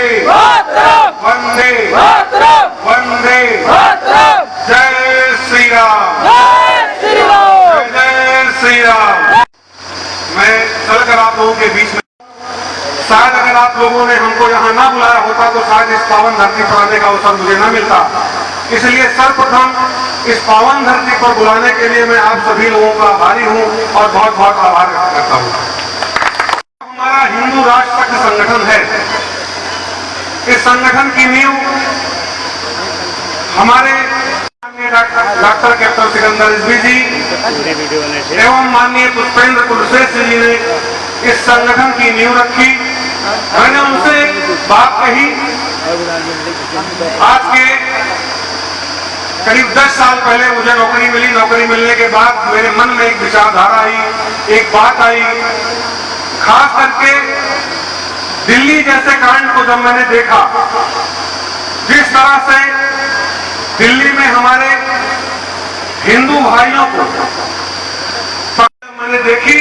वंदे वंदे जय श्री राम, जय श्री राम। मैं चलकर आप लोगों के बीच में, शायद अगर आप लोगों ने हमको यहाँ ना बुलाया होता तो शायद इस पावन धरती पर आने का अवसर मुझे न मिलता। इसलिए सर्वप्रथम इस पावन धरती पर बुलाने के लिए मैं आप सभी लोगों का आभारी हूँ और बहुत बहुत आभार व्यक्त करता हूँ। हमारा हिंदू राष्ट्र तक संगठन है। इस संगठन की नींव हमारे डॉक्टर कैप्टन सिकंदर रिजवी जी एवं माननीय पुष्पेंद्र कुलश्रेष्ठ जी ने इस संगठन की नींव रखी। मैंने उनसे एक बात कही, आज के करीब 10 साल पहले मुझे नौकरी मिली। नौकरी मिलने के बाद मेरे मन में एक विचारधारा आई, एक बात आई, खास करके दिल्ली जैसे कांड को जब मैंने देखा, जिस तरह से दिल्ली में हमारे हिंदू भाइयों को मैंने देखी,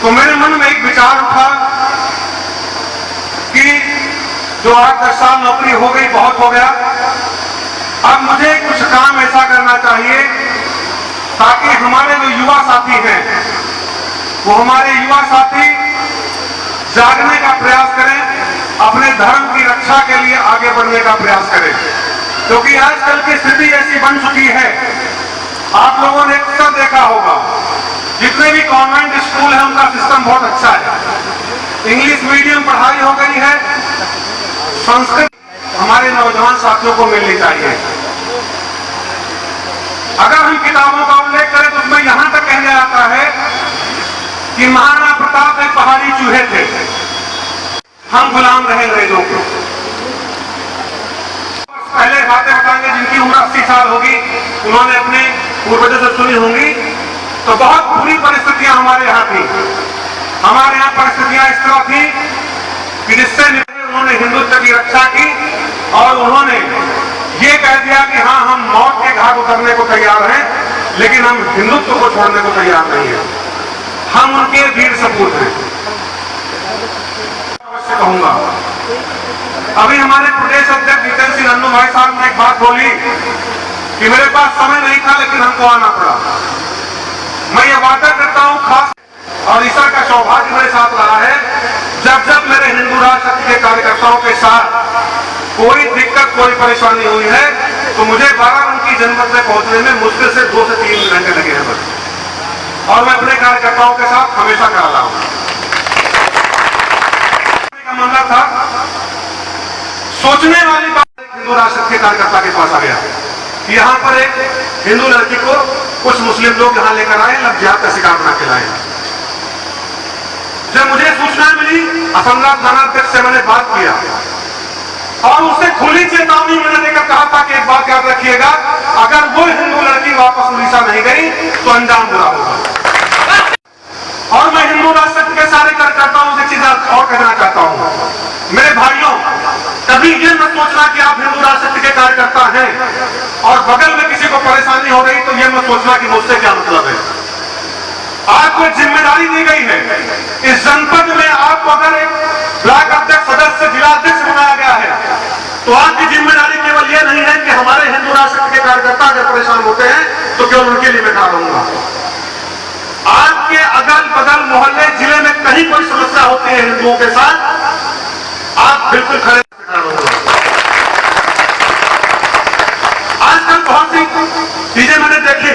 तो मेरे मन में एक विचार उठा कि जो 8-10 साल नौकरी हो गई, बहुत हो गया। अब मुझे कुछ काम ऐसा करना चाहिए ताकि हमारे जो युवा साथी हैं, वो हमारे युवा साथी जागने का प्रयास करें, अपने धर्म की रक्षा के लिए आगे बढ़ने का प्रयास करें। क्योंकि आजकल की स्थिति ऐसी बन चुकी है, आप लोगों ने अक्सर देखा होगा, जितने भी कॉन्वेंट स्कूल है उनका सिस्टम बहुत अच्छा है। इंग्लिश मीडियम पढ़ाई हो गई है, संस्कृत हमारे नौजवान साथियों को मिलनी चाहिए। अगर हम किताबों का उल्लेख करें तो उसमें यहां तक कहने आता है कि महाराणा प्रताप एक पहाड़ी चूहे थे, हम गुलाम रहे अंग्रेजों के। पहले बातें बताएंगे, जिनकी उम्र 80 साल होगी, उन्होंने अपने पूर्वजों से सुनी होंगी। तो बहुत बुरी परिस्थितियां हमारे यहाँ थी। हमारे यहाँ परिस्थितियां इस तरह थी कि जिससे उन्होंने हिंदुत्व की रक्षा की और उन्होंने ये कह दिया कि हाँ, हम मौत के घाट उतरने को तैयार हैं, लेकिन हम हिंदुत्व को छोड़ने को तैयार नहीं है। हम उनके वीर सपूत हैं। अवश्य कहूंगा, अभी हमारे प्रदेश अध्यक्ष जितेंद्र सिंह नन्नू भाई साहब ने एक बात बोली कि मेरे पास समय नहीं था लेकिन हमको आना पड़ा। मैं ये वादा करता हूं, खास और ईश्वर का सौभाग्य मेरे साथ रहा है, जब जब मेरे हिंदू राष्ट्र के कार्यकर्ताओं के साथ कोई दिक्कत, कोई परेशानी हुई है, तो मुझे बाराबंकी जनपद में पहुंचने में मुश्किल से 2 से 3 घंटे लगे हैं बस। और मैं अपने कार्यकर्ताओं के साथ हमेशा कर रहा हूं। का मामला था, सोचने वाली बात हिंदू राष्ट्र के कार्यकर्ता के पास आ गया कि यहाँ पर एक हिंदू लड़की को कुछ मुस्लिम लोग यहाँ लेकर आए, लफ्जियात का शिकार बना के लाए। जब मुझे सूचना मिली, असमनाथ थाना अध्यक्ष से मैंने बात किया और उससे खुली चेतावनी मैंने देकर कहा था कि एक बात याद रखिएगा, अगर वो हिंदू लड़की वापस उड़ीसा नहीं गई तो अंजाम बुरा होगा। और मैं हिंदू राष्ट्र के सारे कार्यकर्ताओं से चीज और कहना चाहता हूं, मेरे भाइयों, कभी ये मत सोचना कि आप हिंदू राष्ट्र के कार्यकर्ता हैं और बगल में किसी को परेशानी हो रही तो ये मत सोचना कि मुझसे क्या मतलब है। आपको जिम्मेदारी दी गई है, इस जनपद में आपको अगर एक ब्लॉक अध्यक्ष, सदस्य, जिलाध्यक्ष बनाया गया है, तो आपकी जिम्मेदारी केवल ये नहीं है कि हमारे हिंदू राष्ट्र के कार्यकर्ता अगर परेशान होते हैं तो केवल उनके लिए मैं खड़ा रहूंगा। आपके अगल बगल मोहल्ले जिले में कहीं कोई समस्या होती है हिंदुओं के साथ, आप बिल्कुल खड़े रहूंगा। आजकल बहुत सी चीजें मैंने देखी,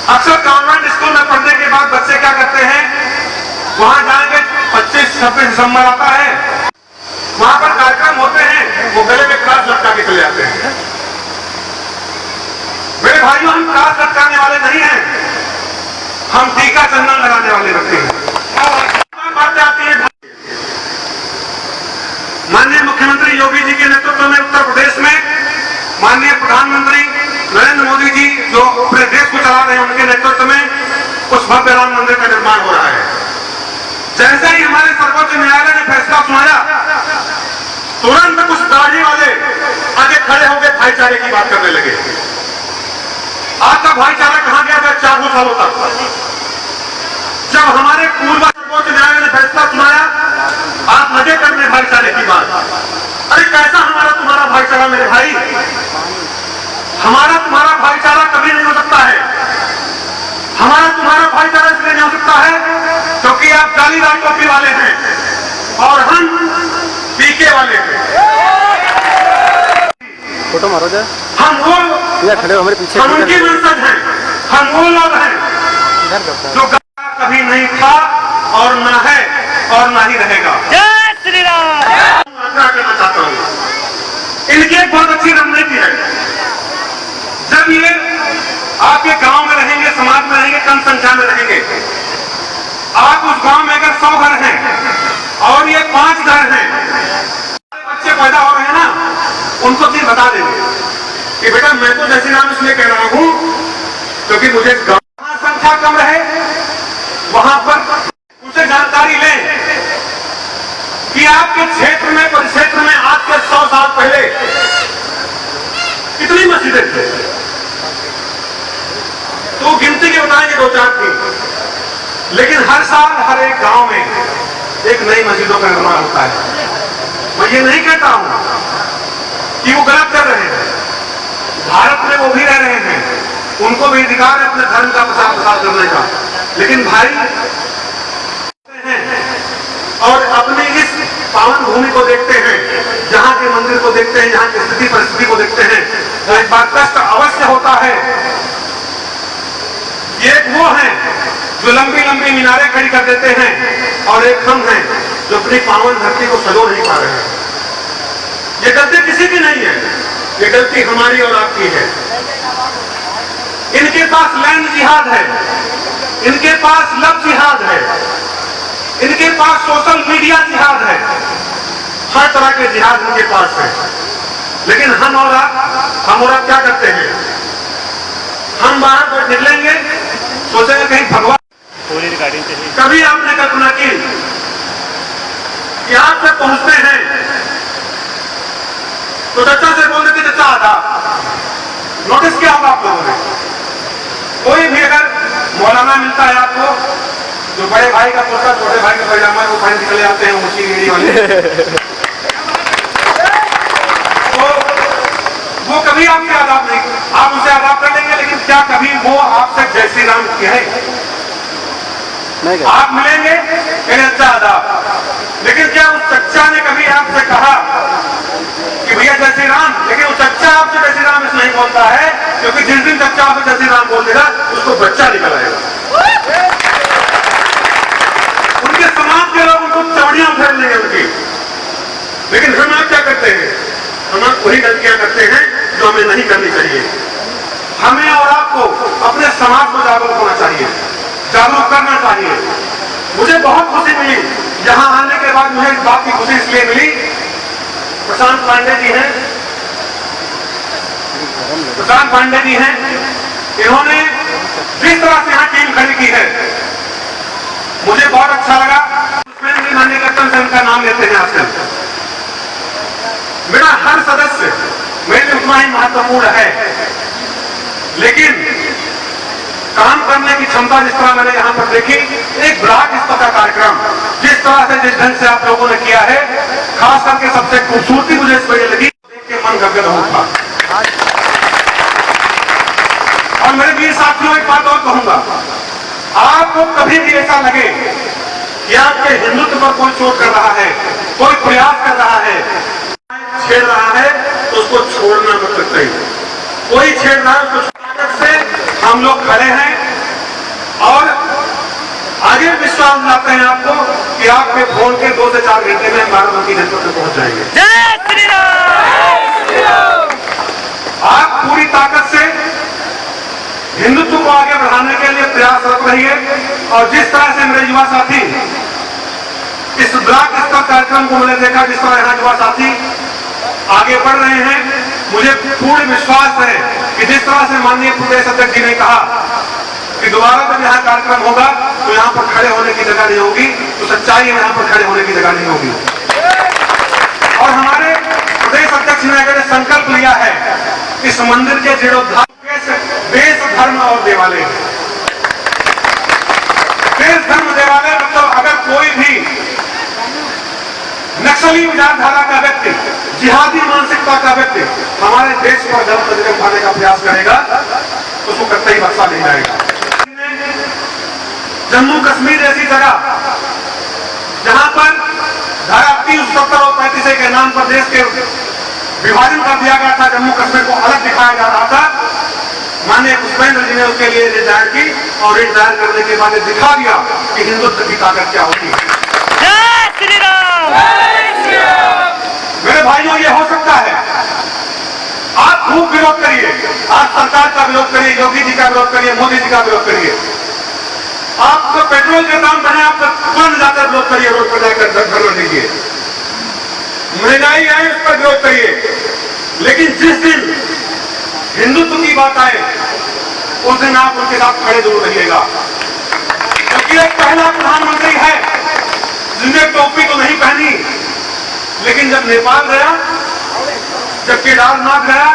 अक्सर कॉन्वेंट स्कूल में पढ़ने के बाद बच्चे क्या करते हैं, वहां जाएंगे, 25-26 दिसंबर आता है, वहां पर कार्यक्रम होते हैं, वो गले में क्रास लटका के चले जाते हैं। मेरे भाइयों, हम क्रास लटकाने वाले नहीं हैं, हम टीका चंदन लगाने वाले व्यक्ति हैं। बातें आती है, माननीय मुख्यमंत्री योगी जी के नेतृत्व में उत्तर प्रदेश में माननीय प्रधानमंत्री नरेंद्र मोदी जी जो अपने देश को चला रहे हैं, उनके नेतृत्व में उस भव्य राम मंदिर का निर्माण हो रहा है। जैसे ही हमारे सर्वोच्च न्यायालय ने फैसला सुनाया, तुरंत कुछ दाढ़ी वाले आगे खड़े होकर भाईचारे की बात करने लगे। आपका भाईचारा कहां गया था 4 सालों तक? जब हमारे पूर्व सर्वोच्च न्यायालय ने फैसला सुनाया, आप लगे करने भाईचारे की बात। टीके वाले हैं। फोटो मारो जा, हम वो या खड़े हो हमारे पीछे, हम उनके वंशज हैं, हम वो लोग हैं जो कभी नहीं था और ना है और ना ही रहेगा। जय श्री राम। करना चाहता हूँ, इनकी एक बहुत अच्छी रणनीति है। जब ये आपके गांव में रहेंगे, समाज में रहेंगे, कम संख्या में रहेंगे, आप उस गांव में अगर 100 घर हैं और ये 5 घर हैं, बच्चे पैदा हो रहे हैं ना, उनको चीज बता देंगे कि बेटा मैं तो जैसी नाम इसलिए कह रहा हूं क्योंकि मुझे गांव संख्या कम रहे, वहां पर उनसे जानकारी लें कि आपके क्षेत्र में, परिक्षेत्र में आज के 100 साल पहले कितनी मस्जिदें थी, तो गिनती के बताएंगे 2-4 थी, लेकिन हर साल हर एक गांव में एक नई मस्जिदों का निर्माण होता है। मैं ये नहीं कहता हूं कि वो गलत कर रहे हैं, भारत में वो भी रह रहे हैं, उनको भी अधिकार है अपने धर्म का प्रचार प्रसार करने का, लेकिन भाई और अपनी इस पावन भूमि को देखते हैं, जहां के मंदिर को देखते हैं, जहां की स्थिति परिस्थिति को देखते हैं, तो एक बार कष्ट अवश्य होता है। ये एक वो हैं जो लंबी लंबी मीनारें खड़ी कर देते हैं और एक हम हैं जो अपनी पावन धरती को सजो नहीं पा रहे हैं। ये गलती किसी की नहीं है, ये गलती हमारी और आपकी है। इनके पास लैंड जिहाद है, इनके पास लव जिहाद है, इनके पास सोशल मीडिया जिहाद है, हर तरह के जिहाद इनके पास है। लेकिन हम और आप क्या करते हैं? हम बाहर पर निकलेंगे, सोचेंगे कहीं भगवान, कभी आपने कल्पना की कि आप जब पहुंचते हैं तो चचा से बोल देते चचा आधा। नोटिस किया होगा आप लोगों ने, कोई भी अगर मौलाना मिलता है आपको, जो बड़े भाई का कुर्ता छोटे भाई का पैजामा वो पहन निकले आते हैं ऊंची एड़ी वाले, तो वो कभी आपसे आदाब नहीं, आप उसे आदाब कर लेंगे, लेकिन क्या कभी वो आपसे जय श्री राम किया है? आप मिलेंगे कहें अच्छा आदाब, लेकिन क्या उस चच्चा ने कभी आपसे कहा कि भैया जय श्री राम? लेकिन वो चच्चा आपसे जय श्री राम इसलिए नहीं बोलता है क्योंकि जिस दिन चच्चा आपसे जय श्री राम बोल देगा उसको बच्चा निकल आएगा। उनके समाज के लोग उनको चवड़ियां उधेड़ लेंगे उनकी। लेकिन हम आप क्या करते हैं? हम आप वही गलतियां करते हैं जो हमें नहीं करनी चाहिए। हमें और आपको अपने समाज को जागरूक होना चाहिए, जागरूक करना चाहिए। मुझे बहुत खुशी मिली यहां आने के बाद, मुझे इस बात की खुशी इसलिए मिली, प्रशांत पांडे जी हैं, इन्होंने जिस तरह से यहाँ टीम खड़ी की है मुझे बहुत अच्छा लगा। मान्यकर्तन से उनका नाम लेते हैं आजकल। मेरा हर सदस्य मेरे लिए उतना ही महत्वपूर्ण है, लेकिन काम करने की क्षमता जिस तरह मैंने यहाँ पर देखी, एक ब्लॉक स्तर का कार्यक्रम जिस तरह से, जिस ढंग से आप लोगों ने किया है, खास करके सबसे खूबसूरती मुझे इस वजह लगी, देख के मन गदगद होगा। और मेरे वीर साथियों एक बात और कहूंगा, आपको कभी भी ऐसा लगे कि आपके हिंदुत्व पर कोई चोट कर रहा है, कोई प्रयास कर रहा है, छेड़ रहा है, तो उसको छोड़ना मत सकते। कोई छेड़ रहा है उसको से हम लोग खड़े हैं और आगे विश्वास दिलाते हैं आपको कि आपके फोन के 2 से 4 घंटे में बाराबंकी जनपद में पहुंच जाएंगे। जय श्री राम। आप पूरी ताकत से हिंदुत्व को आगे बढ़ाने के लिए प्रयासरत रहिए। और जिस तरह से मेरे युवा साथी इस ब्लॉक स्तर कार्यक्रम को मैंने देखा, जिस तरह यहाँ युवा साथी आगे बढ़ रहे हैं, मुझे पूर्ण विश्वास है कि जिस तरह से माननीय प्रदेश अध्यक्ष जी ने कहा कि दोबारा जब यहाँ कार्यक्रम होगा तो यहाँ पर खड़े होने की जगह नहीं होगी, तो सच्चाई है यहाँ पर खड़े होने की जगह नहीं होगी। और हमारे प्रदेश अध्यक्ष ने अगर संकल्प लिया है इस मंदिर के जीर्णोद्धार, देश धर्म और देवालय, देश धर्म देवालय, मतलब अगर कोई भी नक्सली विचारधारा का व्यक्ति, जिहादी मानसिकता का व्यक्ति हमारे देश पर गलत नजर उठाने का प्रयास करेगा तो उसको कतई बख्शा नहीं जाएगा। जम्मू कश्मीर ऐसी जगह जहां पर धारा 370 और 35 के नाम नाम पर देश के विभाजन कर दिया गया था, जम्मू कश्मीर को अलग दिखाया जा रहा था, माननीय पुष्पेंद्र जी ने उसके लिए रिजाइन की और रिजाइन करने के बाद दिखा दिया कि हिंदुत्व की ताकत क्या होती है। जय श्री राम। मेरे भाइयों, ये हो सकता है। आप खूब विरोध करिए, आप सरकार का विरोध करिए, योगी जी का विरोध करिए, मोदी जी का विरोध करिए। आपको पेट्रोल के दाम बढ़े, आप तुरंत जाकर विरोध करिए, रोड पर जाकर धरना दीजिए। महंगाई आए उस पर विरोध करिए, लेकिन जिस दिन हिंदुत्व की बात आए उस दिन आप उनके साथ खड़े जरूर रहिएगा। क्योंकि एक पहला प्रधानमंत्री है जिसने टोपी तो नहीं पहनी, लेकिन जब नेपाल गया, जब केदारनाथ गया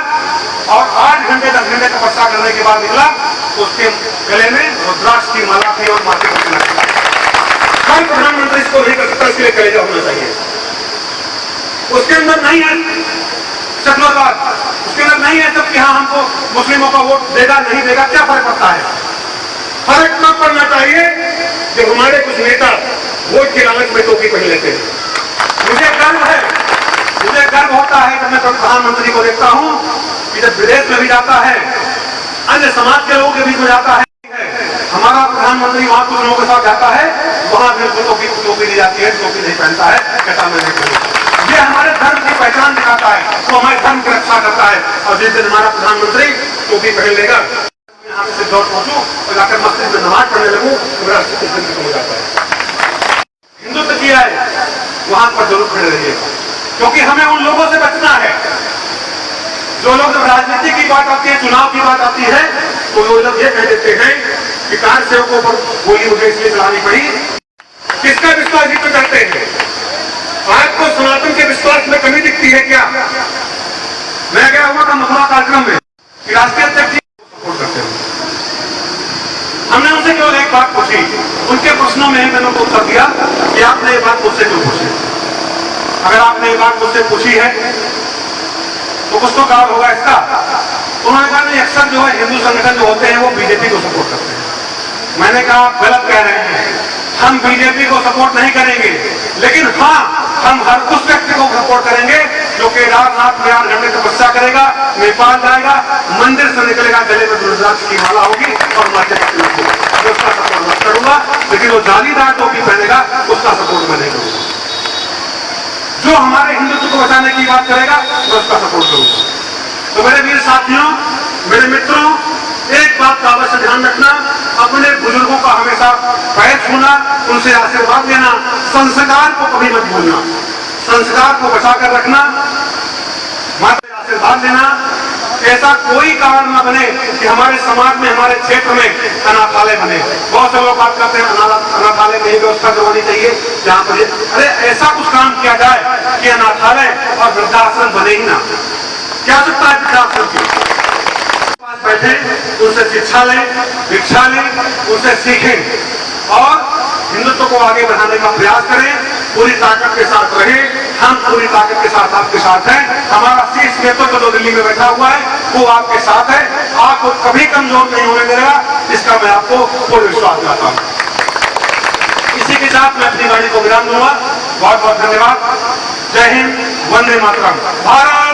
और 8 घंटे 10 घंटे तपस्या करने के बाद निकला, तो उसके गले में रुद्राक्ष की माला थी और माथे पर तिलक था। हर प्रधानमंत्री इसको नहीं कर सकता, इसलिए कलेजा होना चाहिए। उसके अंदर नहीं है चतुरवाद, उसके अंदर नहीं है सब कि हाँ हमको मुस्लिमों का वोट देगा नहीं देगा, क्या फर्क पड़ता है। फर्क कब पड़ना चाहिए जब हमारे कुछ नेता वोट के लालच में टोपी पहन लेते हैं। मुझे गर्व होता है जब मैं प्रधानमंत्री को देखता हूं कि जब विदेश में भी जाता है, अन्य समाज के लोगों के बीच में जाता है, हमारा प्रधानमंत्री वहां कुछ लोगों के साथ जाता है, वहां बिल्कुल टोपी दी जाती है, टोपी नहीं पहनता है, कहता मैं नहीं पहनूंगा। ये हमारे धर्म की पहचान दिखाता है, वो हमारे धर्म की रक्षा करता है। और जिस दिन हमारा प्रधानमंत्री टोपी पहन लेगा, यहाँ से दौड़ पहुंचू और जाकर मस्जिद में नमाज पढ़ने लगूं तो मेरा खत्म हो जाता है। हिंदुत्व किया है, वहां पर जरूर खड़े रहिएगा, क्योंकि हमें उन लोगों से बचना है जो लोग जब राजनीति की बात आती है, चुनाव की बात आती है, तो वो लोग ये कह देते हैं कि कार सेवकों पर गोली मुझे इसलिए चलानी पड़ी। किसका विश्वास जित करते हैं? आपको सनातन के विश्वास में कमी दिखती है क्या? मैं गया हुआ था मथुरा कार्यक्रम में कि राष्ट्रीय अध्यक्ष जी सपोर्ट करते हैं। हमने उनसे केवल एक बात पूछी, उनके प्रश्नों में मैंने उनको उत्तर दिया कि आपने ये बात मुझसे क्यों पूछी। अगर आपने ये बात मुझसे पूछी है तो कुछ तो कारण होगा इसका। उन्होंने कहा नहीं, अक्सर जो है हिंदू संगठन जो होते हैं वो बीजेपी को सपोर्ट करते हैं। मैंने कहा आप गलत कह रहे हैं, हम बीजेपी को सपोर्ट नहीं करेंगे, लेकिन हाँ हम हर उस व्यक्ति को सपोर्ट करेंगे जो केदारनाथ में 8 घंटे तपस्या करेगा, नेपाल जाएगा, मंदिर से निकलेगा, गले में रुद्राक्ष की माला होगी और माथे पर तिलक होगा, तो उसका सपोर्ट मत करूंगा। लेकिन वो जालीदार टोपी पहनेगा उसका सपोर्ट मैं नहीं करूंगा। जो हमारे हिंदुत्व को बचाने की बात करेगा मैं उसका सपोर्ट करूंगा। तो मेरे वीर साथियों, मेरे मित्रों, एक बात का अवश्य ध्यान रखना, अपने बुजुर्गों का हमेशा पैर छूना, उनसे आशीर्वाद लेना, संस्कार को कभी मत भूलना, संस्कार को बचाकर रखना, माता आशीर्वाद लेना। ऐसा कोई कारण न बने कि हमारे समाज में, हमारे क्षेत्र में अनाथालय बने। बहुत से लोग बात करते हैं अनाथालय में व्यवस्था करवानी चाहिए, जहाँ पर अरे ऐसा कुछ काम किया जाए कि अनाथालय और वृद्धाश्रम बने ही ना। क्या सकता है वृद्धाश्रम की पास बैठे, उनसे शिक्षा लें, दीक्षा लें, उनसे सीखें और हिंदुत्व को आगे बढ़ाने का प्रयास करें। पूरी ताकत के साथ रहें, हम पूरी ताकत के साथ आपके साथ हैं। हमारा शीर्ष नेतृत्व जो दिल्ली में बैठा हुआ है वो आपके साथ है, आपको कभी कमजोर नहीं होने देगा, इसका मैं आपको पूर्ण विश्वास दिलाता हूँ। इसी के साथ मैं अपनी वाणी को विराम दूंगा। बहुत बहुत धन्यवाद। जय हिंद, वंदे मातरम। भारत